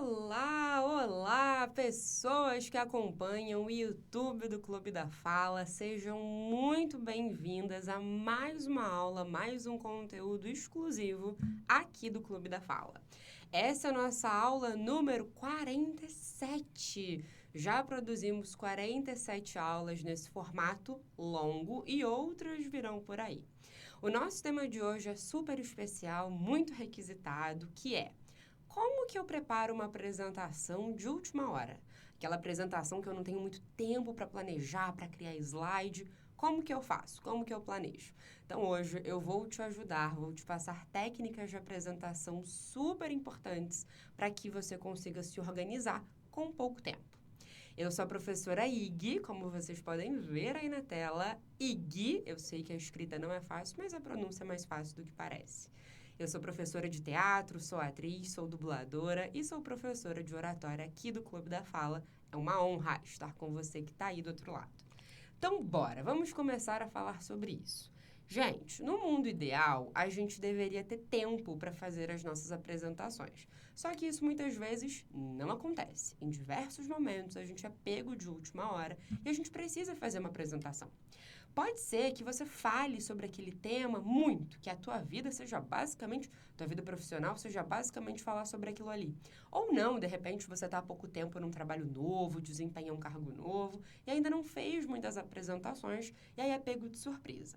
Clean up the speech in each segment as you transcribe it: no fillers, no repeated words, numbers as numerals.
Olá, olá, pessoas que acompanham o YouTube do Clube da Fala. Sejam muito bem-vindas a mais uma aula, mais um conteúdo exclusivo aqui do Clube da Fala. Essa é a nossa aula número 47. Já produzimos 47 aulas nesse formato longo e outras virão por aí. O nosso tema de hoje é super especial, muito requisitado, que é: como que eu preparo uma apresentação de última hora? Aquela apresentação que eu não tenho muito tempo para planejar, para criar slide. Como que eu faço? Como que eu planejo? Então, hoje eu vou te ajudar, vou te passar técnicas de apresentação super importantes para que você consiga se organizar com pouco tempo. Eu sou a professora Ig, como vocês podem ver aí na tela. Ig, eu sei que a escrita não é fácil, mas a pronúncia é mais fácil do que parece. Eu sou professora de teatro, sou atriz, sou dubladora e sou professora de oratória aqui do Clube da Fala. É uma honra estar com você que está aí do outro lado. Então, bora, vamos começar a falar sobre isso. Gente, no mundo ideal, a gente deveria ter tempo para fazer as nossas apresentações. Só que isso muitas vezes não acontece. Em diversos momentos, a gente é pego de última hora e a gente precisa fazer uma apresentação. Pode ser que você fale sobre aquele tema muito, que a tua vida seja basicamente, tua vida profissional seja basicamente falar sobre aquilo ali. Ou não, de repente você está há pouco tempo num trabalho novo, desempenha um cargo novo e ainda não fez muitas apresentações e aí é pego de surpresa.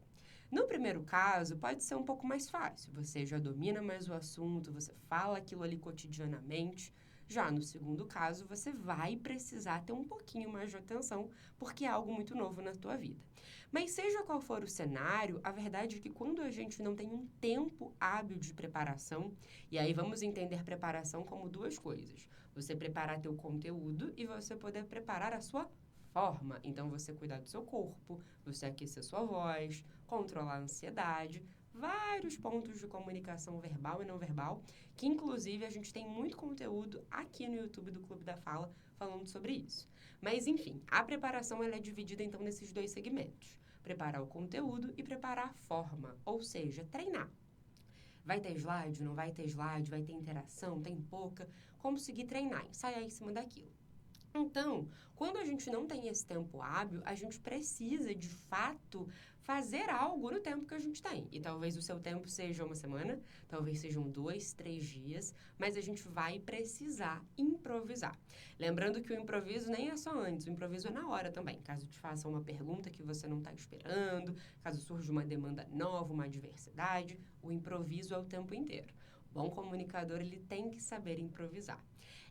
No primeiro caso, pode ser um pouco mais fácil. Você já domina mais o assunto, você fala aquilo ali cotidianamente. Já no segundo caso, você vai precisar ter um pouquinho mais de atenção, porque é algo muito novo na tua vida. Mas seja qual for o cenário, a verdade é que quando a gente não tem um tempo hábil de preparação, e aí vamos entender preparação como duas coisas: você preparar teu conteúdo e você poder preparar a sua forma. Então, você cuidar do seu corpo, você aquecer sua voz, controlar a ansiedade, vários pontos de comunicação verbal e não verbal, que inclusive a gente tem muito conteúdo aqui no YouTube do Clube da Fala falando sobre isso. Mas enfim, a preparação ela é dividida então nesses dois segmentos: preparar o conteúdo e preparar a forma, ou seja, treinar. Vai ter slide, não vai ter slide, vai ter interação, tem pouca, conseguir treinar, ensaiar em cima daquilo. Então, quando a gente não tem esse tempo hábil, a gente precisa, de fato, fazer algo no tempo que a gente tem. E talvez o seu tempo seja uma semana, talvez sejam 2, 3 dias, mas a gente vai precisar improvisar. Lembrando que o improviso nem é só antes, o improviso é na hora também. Caso te faça uma pergunta que você não está esperando, caso surja uma demanda nova, uma adversidade, o improviso é o tempo inteiro. Bom comunicador, ele tem que saber improvisar.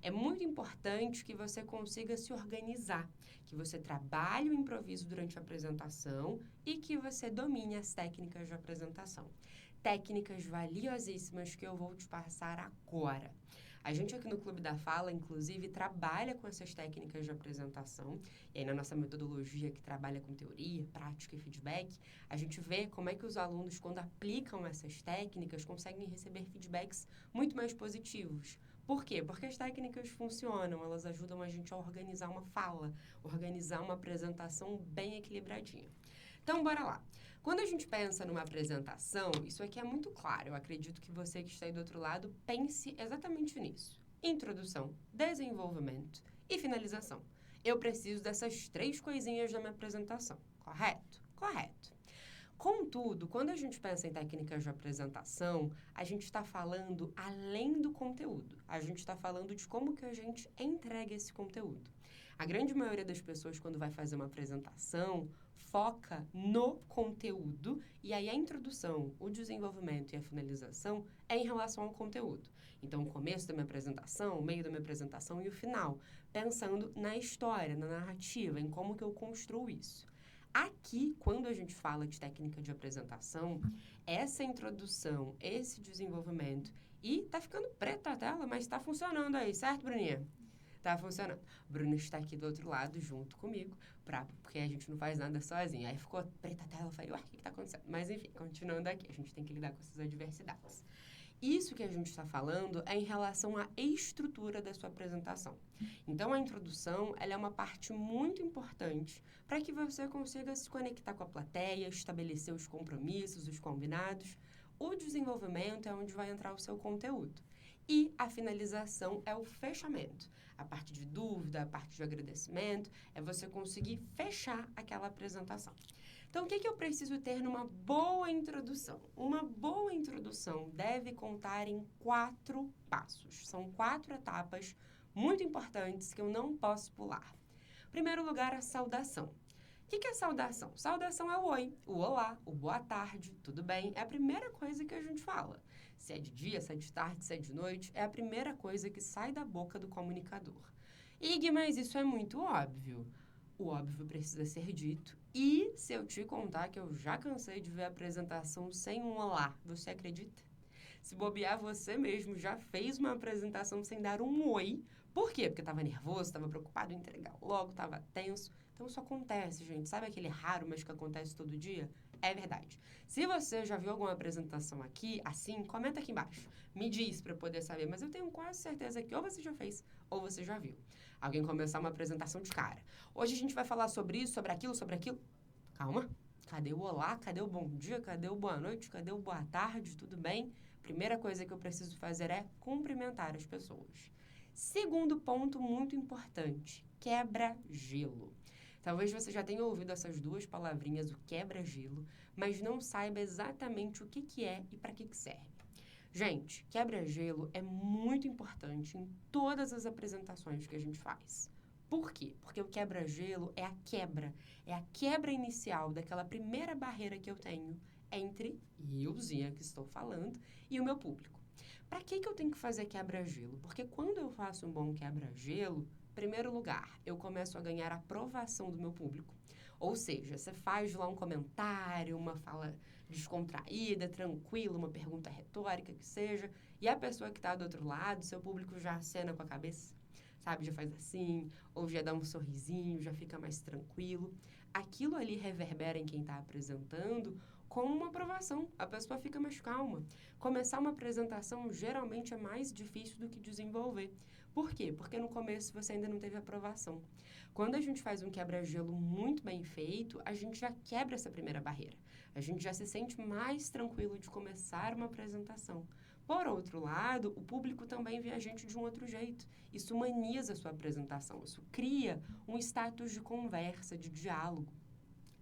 É muito importante que você consiga se organizar, que você trabalhe o improviso durante a apresentação e que você domine as técnicas de apresentação. Técnicas valiosíssimas que eu vou te passar agora. A gente aqui no Clube da Fala, inclusive, trabalha com essas técnicas de apresentação. E aí, na nossa metodologia, que trabalha com teoria, prática e feedback, a gente vê como é que os alunos, quando aplicam essas técnicas, conseguem receber feedbacks muito mais positivos. Por quê? Porque as técnicas funcionam, elas ajudam a gente a organizar uma fala, organizar uma apresentação bem equilibradinha. Então, bora lá. Quando a gente pensa numa apresentação, isso aqui é muito claro. Eu acredito que você que está aí do outro lado pense exatamente nisso: introdução, desenvolvimento e finalização. Eu preciso dessas 3 coisinhas na minha apresentação, correto? Correto. Contudo, quando a gente pensa em técnicas de apresentação, a gente está falando além do conteúdo. A gente está falando de como que a gente entrega esse conteúdo. A grande maioria das pessoas, quando vai fazer uma apresentação, foca no conteúdo e aí a introdução, o desenvolvimento e a finalização é em relação ao conteúdo. Então, o começo da minha apresentação, o meio da minha apresentação e o final, pensando na história, na narrativa, em como que eu construo isso. Aqui, quando a gente fala de técnica de apresentação, essa introdução, esse desenvolvimento, e tá ficando preta a tela, mas tá funcionando aí, certo, Bruninha? Tá funcionando. Bruna está aqui do outro lado, junto comigo, porque a gente não faz nada sozinho. Aí ficou preta a tela, eu falei, ué, o que tá acontecendo? Mas enfim, continuando aqui, a gente tem que lidar com essas adversidades. Isso que a gente está falando é em relação à estrutura da sua apresentação. Então, a introdução ela é uma parte muito importante para que você consiga se conectar com a plateia, estabelecer os compromissos, os combinados. O desenvolvimento é onde vai entrar o seu conteúdo. E a finalização é o fechamento. A parte de dúvida, a parte de agradecimento, é você conseguir fechar aquela apresentação. Então, o que eu preciso ter numa boa introdução? Uma boa introdução deve contar em 4 passos. São 4 etapas muito importantes que eu não posso pular. Em primeiro lugar, a saudação. O que é saudação? Saudação é o oi, o olá, o boa tarde, tudo bem? É a primeira coisa que a gente fala. Se é de dia, se é de tarde, se é de noite, é a primeira coisa que sai da boca do comunicador. Ig, mas isso é muito óbvio. O óbvio precisa ser dito. E se eu te contar que eu já cansei de ver a apresentação sem um olá, você acredita? Se bobear, você mesmo já fez uma apresentação sem dar um oi. Por quê? Porque estava nervoso, estava preocupado em entregar logo, estava tenso. Então, isso acontece, gente. Sabe aquele raro, mas que acontece todo dia? É verdade. Se você já viu alguma apresentação aqui, assim, comenta aqui embaixo. Me diz para eu poder saber. Mas eu tenho quase certeza que ou você já fez ou você já viu. Alguém começar uma apresentação de cara. Hoje a gente vai falar sobre isso, sobre aquilo, sobre aquilo. Calma. Cadê o olá? Cadê o bom dia? Cadê o boa noite? Cadê o boa tarde? Tudo bem? Primeira coisa que eu preciso fazer é cumprimentar as pessoas. Segundo ponto muito importante, quebra-gelo. Talvez você já tenha ouvido essas 2 palavrinhas, o quebra-gelo, mas não saiba exatamente o que é e para que serve. Gente, quebra-gelo é muito importante em todas as apresentações que a gente faz. Por quê? Porque o quebra-gelo é a quebra inicial daquela primeira barreira que eu tenho entre euzinha que estou falando e o meu público. Para que eu tenho que fazer quebra-gelo? Porque quando eu faço um bom quebra-gelo, em primeiro lugar, eu começo a ganhar a aprovação do meu público. Ou seja, você faz lá um comentário, uma fala descontraída, tranquila, uma pergunta retórica que seja, e a pessoa que está do outro lado, seu público já acena com a cabeça, sabe? Já faz assim, ou já dá um sorrisinho, já fica mais tranquilo. Aquilo ali reverbera em quem está apresentando com uma aprovação. A pessoa fica mais calma. Começar uma apresentação geralmente é mais difícil do que desenvolver. Por quê? Porque no começo você ainda não teve aprovação. Quando a gente faz um quebra-gelo muito bem feito, a gente já quebra essa primeira barreira. A gente já se sente mais tranquilo de começar uma apresentação. Por outro lado, o público também vê a gente de um outro jeito. Isso humaniza a sua apresentação, isso cria um status de conversa, de diálogo.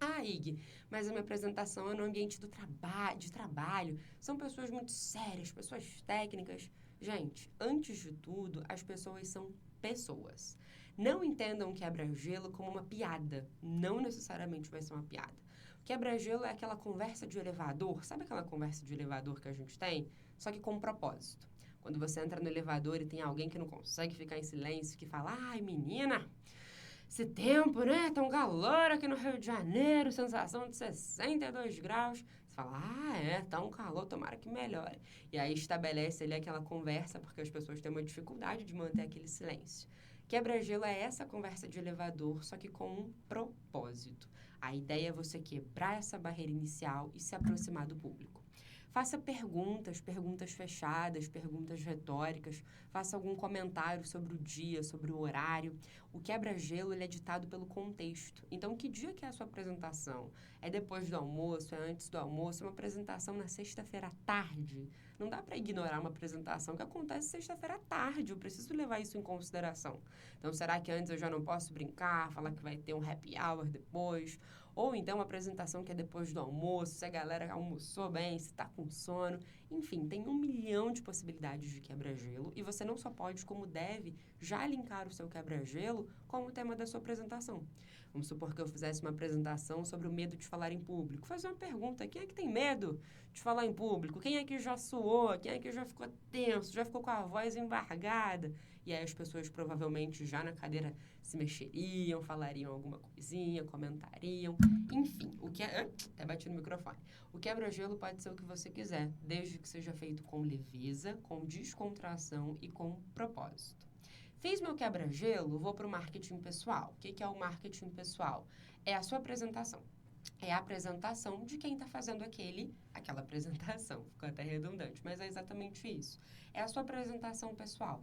Ah, Ig, mas a minha apresentação é no ambiente de trabalho. São pessoas muito sérias, pessoas técnicas. Gente, antes de tudo, as pessoas são pessoas. Não entendam quebra-gelo como uma piada. Não necessariamente vai ser uma piada. Quebra-gelo é aquela conversa de elevador. Sabe aquela conversa de elevador que a gente tem? Só que com um propósito. Quando você entra no elevador e tem alguém que não consegue ficar em silêncio, que fala, ai, menina, esse tempo, né? Tá um calor aqui no Rio de Janeiro, sensação de 62 graus. Você fala, tá um calor, tomara que melhore. E aí estabelece ali aquela conversa, porque as pessoas têm uma dificuldade de manter aquele silêncio. Quebra-gelo é essa conversa de elevador, só que com um propósito. A ideia é você quebrar essa barreira inicial e se aproximar do público. Faça perguntas fechadas, perguntas retóricas, faça algum comentário sobre o dia, sobre o horário. O quebra-gelo ele é ditado pelo contexto. Então, que dia que é a sua apresentação? É depois do almoço? É antes do almoço? É uma apresentação na sexta-feira à tarde? Não dá para ignorar uma apresentação que acontece sexta-feira à tarde. Eu preciso levar isso em consideração. Então, será que antes eu já não posso brincar, falar que vai ter um happy hour depois? Ou então uma apresentação que é depois do almoço, se a galera almoçou bem, se está com sono. Enfim, tem 1 milhão de possibilidades de quebra-gelo e você não só pode, como deve, já linkar o seu quebra-gelo com o tema da sua apresentação. Vamos supor que eu fizesse uma apresentação sobre o medo de falar em público. Fazer uma pergunta, quem é que tem medo de falar em público? Quem é que já suou? Quem é que já ficou tenso? Já ficou com a voz embargada? E aí as pessoas provavelmente já na cadeira se mexeriam, falariam alguma coisinha, comentariam. Enfim, até bati no microfone. O quebra-gelo pode ser o que você quiser, desde que seja feito com leveza, com descontração e com propósito. Fiz meu quebra-gelo, vou para o marketing pessoal. O que é o marketing pessoal? É a sua apresentação. É a apresentação de quem está fazendo aquela apresentação. Ficou até redundante, mas é exatamente isso. É a sua apresentação pessoal.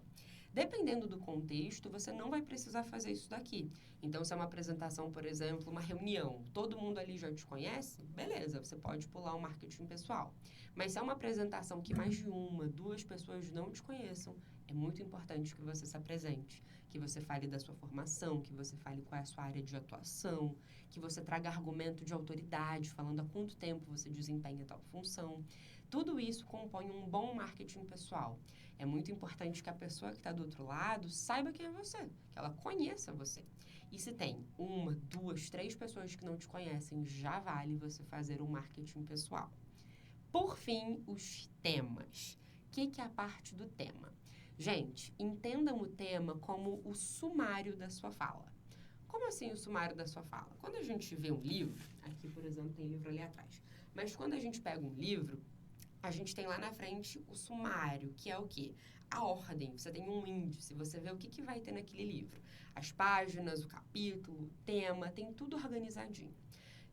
Dependendo do contexto, você não vai precisar fazer isso daqui. Então, se é uma apresentação, por exemplo, uma reunião, todo mundo ali já te conhece, beleza, você pode pular o marketing pessoal. Mas se é uma apresentação que mais de uma, duas pessoas não te conheçam, é muito importante que você se apresente, que você fale da sua formação, que você fale qual é a sua área de atuação, que você traga argumento de autoridade, falando há quanto tempo você desempenha tal função. Tudo isso compõe um bom marketing pessoal. É muito importante que a pessoa que está do outro lado saiba quem é você, que ela conheça você. E se tem uma, duas, três pessoas que não te conhecem, já vale você fazer um marketing pessoal. Por fim, os temas. O que é a parte do tema? Gente, entendam o tema como o sumário da sua fala. Como assim o sumário da sua fala? Quando a gente vê um livro, aqui, por exemplo, tem livro ali atrás, mas quando a gente pega um livro, a gente tem lá na frente o sumário, que é o quê? A ordem. Você tem um índice, você vê o que vai ter naquele livro. As páginas, o capítulo, o tema, tem tudo organizadinho.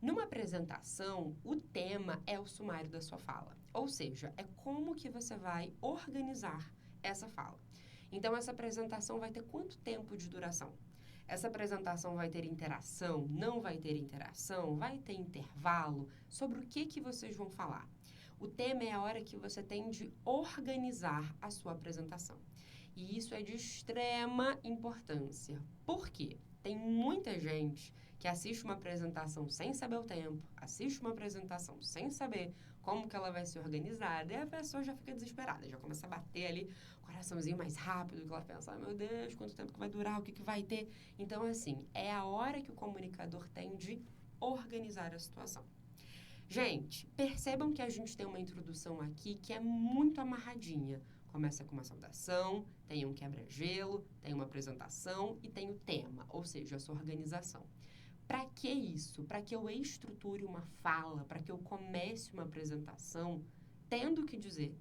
Numa apresentação, o tema é o sumário da sua fala. Ou seja, é como que você vai organizar essa fala. Então, essa apresentação vai ter quanto tempo de duração? Essa apresentação vai ter interação? Não vai ter interação? Vai ter intervalo? Sobre o que vocês vão falar? O tema é a hora que você tem de organizar a sua apresentação. E isso é de extrema importância. Por quê? Tem muita gente que assiste uma apresentação sem saber o tempo, assiste uma apresentação sem saber como que ela vai ser organizada, e a pessoa já fica desesperada, já começa a bater ali, coraçãozinho mais rápido, que ela pensa, meu Deus, quanto tempo que vai durar, o que vai ter? Então, assim, é a hora que o comunicador tem de organizar a situação. Gente, percebam que a gente tem uma introdução aqui que é muito amarradinha. Começa com uma saudação, tem um quebra-gelo, tem uma apresentação e tem o tema, ou seja, a sua organização. Para que isso? Para que eu estruture uma fala, para que eu comece uma apresentação tendo o que dizer,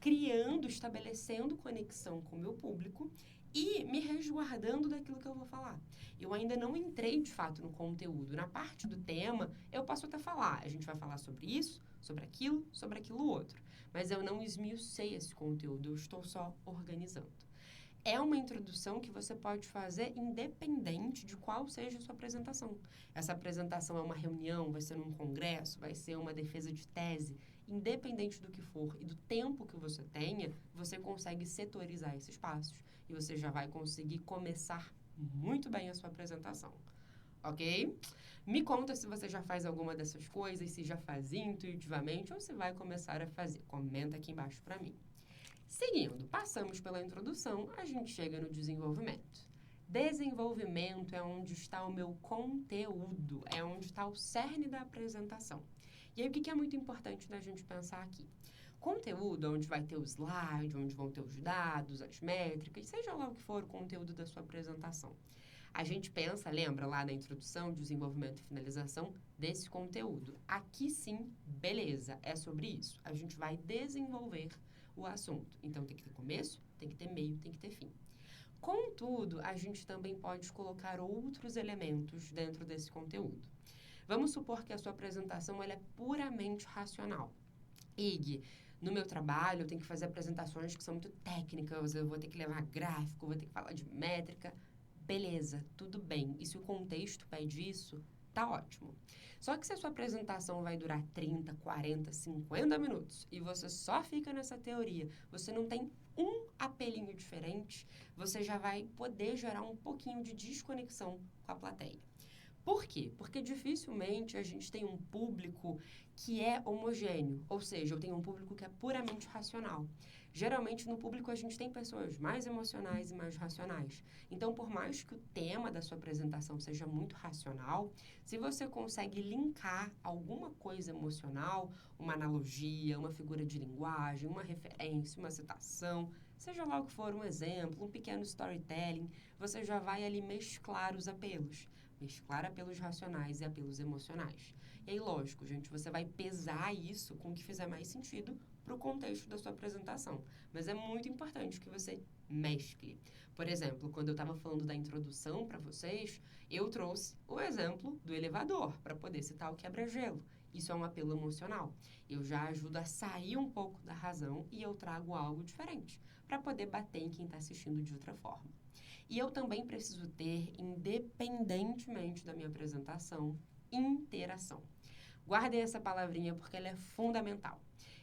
criando, estabelecendo conexão com o meu público e me resguardando daquilo que eu vou falar. Eu ainda não entrei, de fato, no conteúdo. Na parte do tema, eu posso até falar. A gente vai falar sobre isso, sobre aquilo outro. Mas eu não esmiucei esse conteúdo, eu estou só organizando. É uma introdução que você pode fazer independente de qual seja a sua apresentação. Essa apresentação é uma reunião, vai ser num congresso, vai ser uma defesa de tese. Independente do que for e do tempo que você tenha, você consegue setorizar esses passos. E você já vai conseguir começar muito bem a sua apresentação. Ok? Me conta se você já faz alguma dessas coisas, se já fazia intuitivamente ou se vai começar a fazer. Comenta aqui embaixo para mim. Seguindo, passamos pela introdução, a gente chega no desenvolvimento. Desenvolvimento é onde está o meu conteúdo, é onde está o cerne da apresentação. E aí, o que é muito importante da gente pensar aqui? Conteúdo, onde vai ter o slide, onde vão ter os dados, as métricas, seja lá o que for o conteúdo da sua apresentação. A gente pensa, lembra lá na introdução, desenvolvimento e finalização desse conteúdo. Aqui sim, beleza, é sobre isso. A gente vai desenvolver o assunto. Então, tem que ter começo, tem que ter meio, tem que ter fim. Contudo, a gente também pode colocar outros elementos dentro desse conteúdo. Vamos supor que a sua apresentação ela é puramente racional. IG, no meu trabalho, eu tenho que fazer apresentações que são muito técnicas, eu vou ter que levar gráfico, vou ter que falar de métrica. Beleza, tudo bem. E se o contexto pede isso, tá ótimo. Só que se a sua apresentação vai durar 30, 40, 50 minutos e você só fica nessa teoria, você não tem um apelinho diferente, você já vai poder gerar um pouquinho de desconexão com a plateia. Por quê? Porque dificilmente a gente tem um público que é homogêneo, ou seja, eu tenho um público que é puramente racional. Geralmente, no público, a gente tem pessoas mais emocionais e mais racionais. Então, por mais que o tema da sua apresentação seja muito racional, se você consegue linkar alguma coisa emocional, uma analogia, uma figura de linguagem, uma referência, uma citação, seja lá o que for, um exemplo, um pequeno storytelling, você já vai ali mesclar os apelos. Mesclar apelos racionais e apelos emocionais. E aí, lógico, gente, você vai pesar isso com o que fizer mais sentido para o contexto da sua apresentação. Mas é muito importante que você mescle. Por exemplo, quando eu estava falando da introdução para vocês, eu trouxe o exemplo do elevador para poder citar o quebra-gelo. Isso é um apelo emocional. Eu já ajudo a sair um pouco da razão e eu trago algo diferente, para poder bater em quem está assistindo de outra forma. E eu também preciso ter, independentemente da minha apresentação, interação. Guardem essa palavrinha porque ela é fundamental.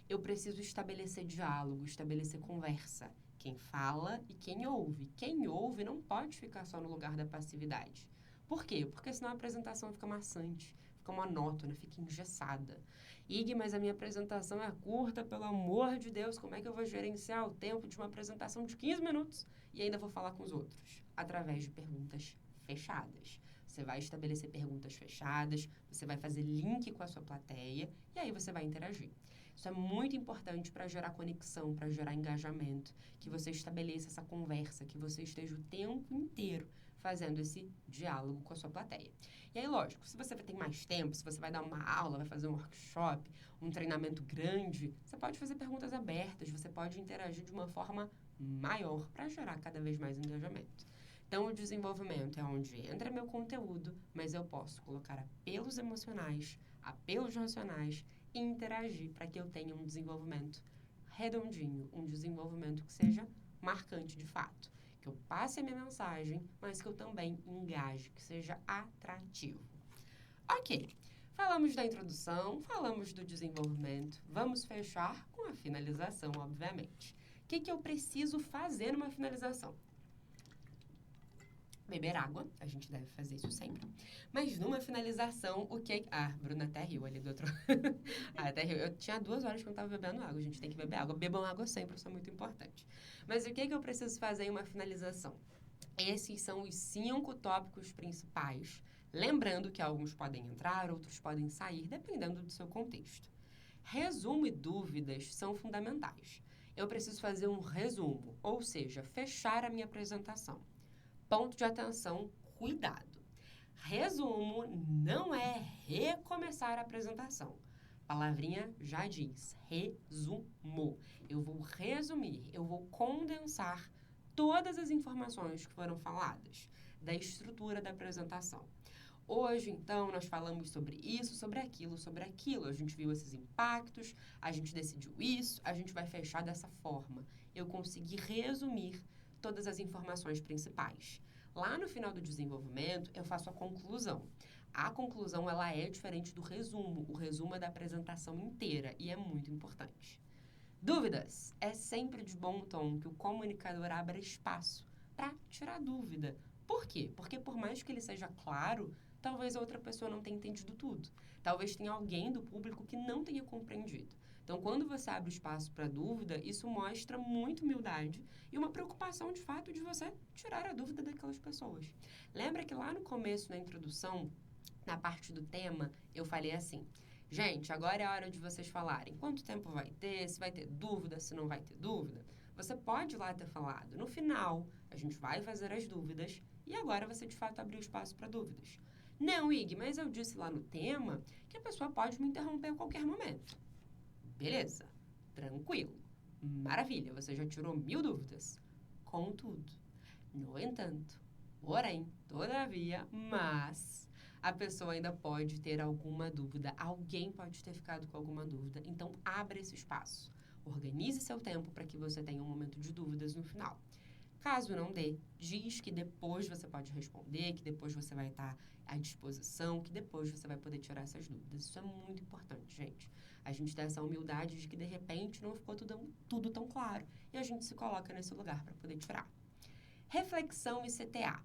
Eu preciso estabelecer diálogo, estabelecer conversa. Quem fala e quem ouve. Quem ouve não pode ficar só no lugar da passividade. Por quê? Porque senão a apresentação fica maçante, fica monótona, fica engessada. Ig, mas a minha apresentação é curta, pelo amor de Deus, como é que eu vou gerenciar o tempo de uma apresentação de 15 minutos e ainda vou falar com os outros? Através de perguntas fechadas. Você vai estabelecer perguntas fechadas, você vai fazer link com a sua plateia e aí você vai interagir. Isso é muito importante para gerar conexão, para gerar engajamento, que você estabeleça essa conversa, que você esteja o tempo inteiro fazendo esse diálogo com a sua plateia. E aí, lógico, se você tem mais tempo, se você vai dar uma aula, vai fazer um workshop, um treinamento grande, você pode fazer perguntas abertas, você pode interagir de uma forma maior para gerar cada vez mais engajamento. Então, o desenvolvimento é onde entra meu conteúdo, mas eu posso colocar apelos emocionais, apelos racionais e interagir para que eu tenha um desenvolvimento redondinho, um desenvolvimento que seja marcante de fato. Que eu passe a minha mensagem, mas que eu também engaje, que seja atrativo. Ok, falamos da introdução, falamos do desenvolvimento, vamos fechar com a finalização, obviamente. O que eu preciso fazer numa finalização? Beber água, a gente deve fazer isso sempre. Mas numa finalização, o que... Ah, Bruna até riu ali do outro... até riu. Eu tinha 2 horas que eu não estava bebendo água, a gente tem que beber água. Bebam água sempre, isso é muito importante. Mas o que eu preciso fazer em uma finalização? Esses são os 5 tópicos principais. Lembrando que alguns podem entrar, outros podem sair, dependendo do seu contexto. Resumo e dúvidas são fundamentais. Eu preciso fazer um resumo, ou seja, fechar a minha apresentação. Ponto de atenção, cuidado. Resumo não é recomeçar a apresentação. A palavrinha já diz, resumo. Eu vou resumir, eu vou condensar todas as informações que foram faladas da estrutura da apresentação. Hoje, então, nós falamos sobre isso, sobre aquilo, sobre aquilo. A gente viu esses impactos, a gente decidiu isso, a gente vai fechar dessa forma. Eu consegui resumir todas as informações principais. Lá no final do desenvolvimento, eu faço a conclusão. A conclusão, ela é diferente do resumo. O resumo é da apresentação inteira e é muito importante. Dúvidas? É sempre de bom tom que o comunicador abra espaço para tirar dúvida. Por quê? Porque por mais que ele seja claro, talvez a outra pessoa não tenha entendido tudo. Talvez tenha alguém do público que não tenha compreendido. Então, quando você abre espaço para dúvida, isso mostra muita humildade e uma preocupação, de fato, de você tirar a dúvida daquelas pessoas. Lembra que lá no começo, na introdução, na parte do tema, eu falei assim, gente, agora é a hora de vocês falarem quanto tempo vai ter, se vai ter dúvida, se não vai ter dúvida. Você pode lá ter falado. No final, a gente vai fazer as dúvidas e agora você, de fato, abriu espaço para dúvidas. Não, Ig, mas eu disse lá no tema que a pessoa pode me interromper a qualquer momento. Beleza, tranquilo, maravilha, você já tirou 1000 dúvidas. Contudo, no entanto, porém, todavia, mas a pessoa ainda pode ter alguma dúvida, alguém pode ter ficado com alguma dúvida, então abra esse espaço. Organize seu tempo para que você tenha um momento de dúvidas no final. Caso não dê, diz que depois você pode responder, que depois você vai estar à disposição, que depois você vai poder tirar essas dúvidas. Isso é muito importante, gente. A gente tem essa humildade de que, de repente, não ficou tudo tão claro. E a gente se coloca nesse lugar para poder tirar. Reflexão e CTA.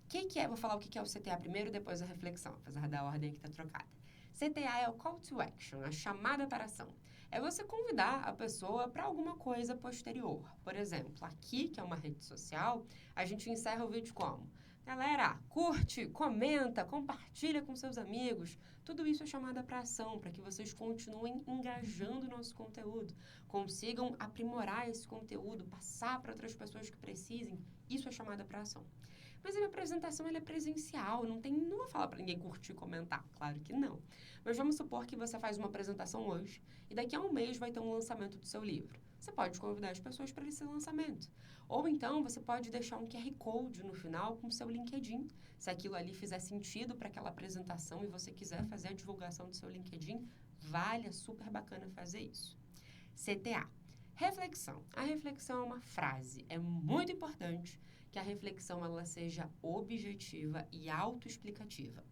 O que é? Vou falar o que é o CTA primeiro, depois a reflexão, apesar da ordem que está trocada. CTA é o Call to Action, a chamada para ação. É você convidar a pessoa para alguma coisa posterior. Por exemplo, aqui, que é uma rede social, a gente encerra o vídeo como? Galera, curte, comenta, compartilha com seus amigos. Tudo isso é chamada para ação, para que vocês continuem engajando o nosso conteúdo, consigam aprimorar esse conteúdo, passar para outras pessoas que precisem. Isso é chamada para ação. Mas a minha apresentação ela é presencial, não vou falar para ninguém curtir e comentar, claro que não. Mas vamos supor que você faz uma apresentação hoje e daqui a um mês vai ter um lançamento do seu livro. Você pode convidar as pessoas para esse lançamento. Ou então você pode deixar um QR Code no final com o seu LinkedIn. Se aquilo ali fizer sentido para aquela apresentação e você quiser fazer a divulgação do seu LinkedIn, Vale, é super bacana fazer isso. CTA. Reflexão. A reflexão é uma frase. É muito importante que a reflexão ela seja objetiva e autoexplicativa.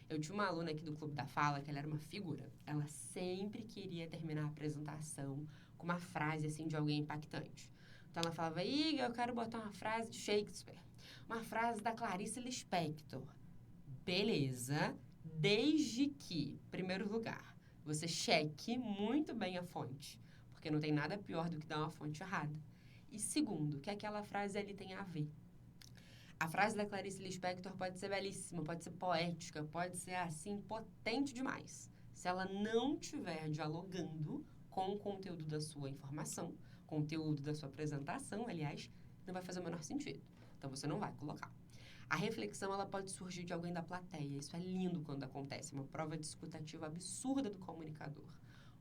Eu tinha uma aluna aqui do Clube da Fala que ela era uma figura. Ela sempre queria terminar a apresentação com uma frase assim de alguém impactante. Então ela falava, eu quero botar uma frase de Shakespeare, uma frase da Clarice Lispector. Beleza, desde que, em primeiro lugar, você cheque muito bem a fonte, porque não tem nada pior do que dar uma fonte errada. E segundo, que aquela frase ali tem a ver. A frase da Clarice Lispector pode ser belíssima, pode ser poética, pode ser, assim, potente demais. Se ela não estiver dialogando com o conteúdo da sua informação, conteúdo da sua apresentação, aliás, não vai fazer o menor sentido. Então, você não vai colocar. A reflexão, ela pode surgir de alguém da plateia. Isso é lindo quando acontece. Uma prova discutativa absurda do comunicador.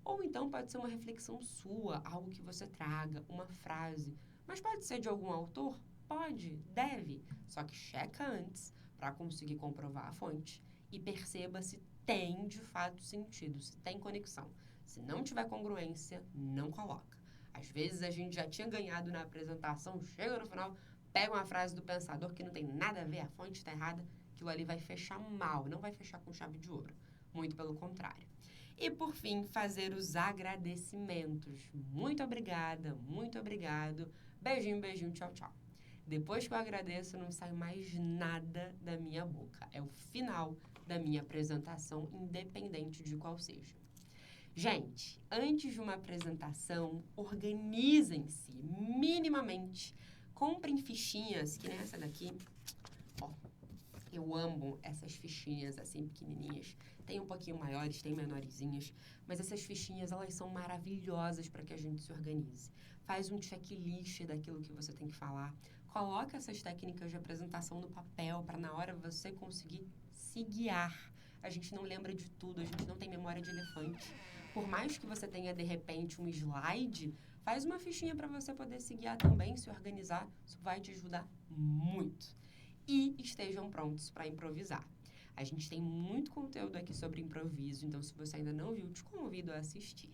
Ou então, pode ser uma reflexão sua, algo que você traga, uma frase. Mas pode ser de algum autor? Pode, deve. Só que checa antes para conseguir comprovar a fonte e perceba se tem, de fato, sentido, se tem conexão. Se não tiver congruência, não coloca. Às vezes, a gente já tinha ganhado na apresentação, chega no final, pega uma frase do pensador que não tem nada a ver, a fonte está errada, aquilo ali vai fechar mal, não vai fechar com chave de ouro. Muito pelo contrário. E, por fim, fazer os agradecimentos. Muito obrigada, muito obrigado. Beijinho, beijinho, tchau, tchau. Depois que eu agradeço, não sai mais nada da minha boca. É o final da minha apresentação, independente de qual seja. Gente, antes de uma apresentação, organizem-se minimamente. Comprem fichinhas, que nem essa daqui. Ó, eu amo essas fichinhas assim pequenininhas. Tem um pouquinho maiores, tem menorzinhas. Mas essas fichinhas, elas são maravilhosas para que a gente se organize. Faz um checklist daquilo que você tem que falar. Coloca essas técnicas de apresentação no papel para na hora você conseguir se guiar. A gente não lembra de tudo, a gente não tem memória de elefante. Por mais que você tenha, de repente, um slide, faz uma fichinha para você poder se guiar também, se organizar. Isso vai te ajudar muito. E estejam prontos para improvisar. A gente tem muito conteúdo aqui sobre improviso, então se você ainda não viu, te convido a assistir.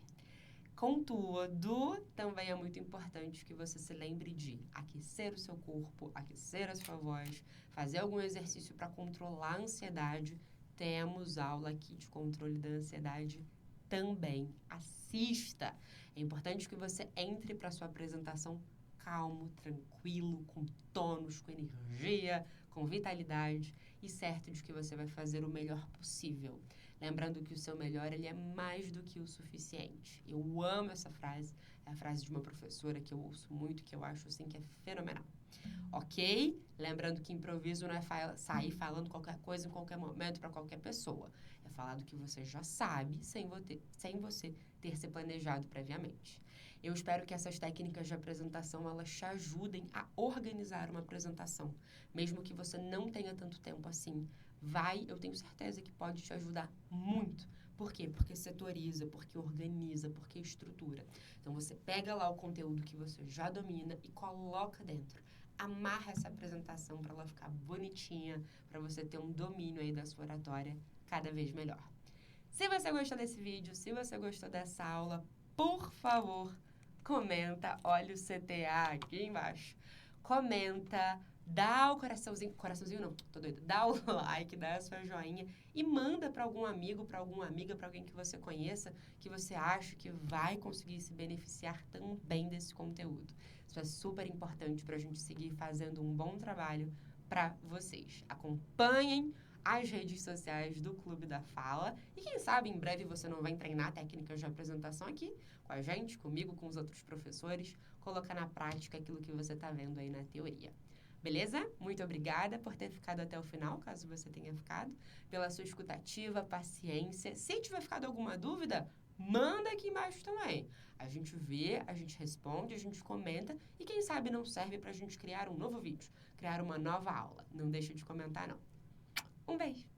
Contudo, também é muito importante que você se lembre de aquecer o seu corpo, aquecer a sua voz, fazer algum exercício para controlar a ansiedade. Temos aula aqui de controle da ansiedade também. Assista! É importante que você entre para a sua apresentação calmo, tranquilo, com tônus, com energia, com vitalidade e certo de que você vai fazer o melhor possível. Lembrando que o seu melhor, ele é mais do que o suficiente. Eu amo essa frase, é a frase de uma professora que eu ouço muito, que eu acho assim que é fenomenal. Ok? Lembrando que improviso não é sair falando qualquer coisa em qualquer momento para qualquer pessoa. É falar do que você já sabe, sem você ter se planejado previamente. Eu espero que essas técnicas de apresentação, elas te ajudem a organizar uma apresentação. Mesmo que você não tenha tanto tempo assim. Eu tenho certeza que pode te ajudar muito. Por quê? Porque setoriza, porque organiza, porque estrutura. Então, você pega lá o conteúdo que você já domina e coloca dentro. Amarra essa apresentação para ela ficar bonitinha, para você ter um domínio aí da sua oratória cada vez melhor. Se você gostou desse vídeo, se você gostou dessa aula, por favor, comenta, olha o CTA aqui embaixo. Comenta, dá o coraçãozinho não, tô doida, dá o like, dá a sua joinha e manda para algum amigo, para alguma amiga, para alguém que você conheça, que você acha que vai conseguir se beneficiar também desse conteúdo. Isso é super importante para a gente seguir fazendo um bom trabalho para vocês. Acompanhem as redes sociais do Clube da Fala e quem sabe em breve você não vai treinar técnicas de apresentação aqui com a gente, comigo, com os outros professores, colocar na prática aquilo que você está vendo aí na teoria. Beleza? Muito obrigada por ter ficado até o final, caso você tenha ficado, pela sua escutativa, paciência. Se tiver ficado alguma dúvida, manda aqui embaixo também. A gente vê, a gente responde, a gente comenta e quem sabe não serve para a gente criar um novo vídeo, criar uma nova aula. Não deixa de comentar, não. Um beijo!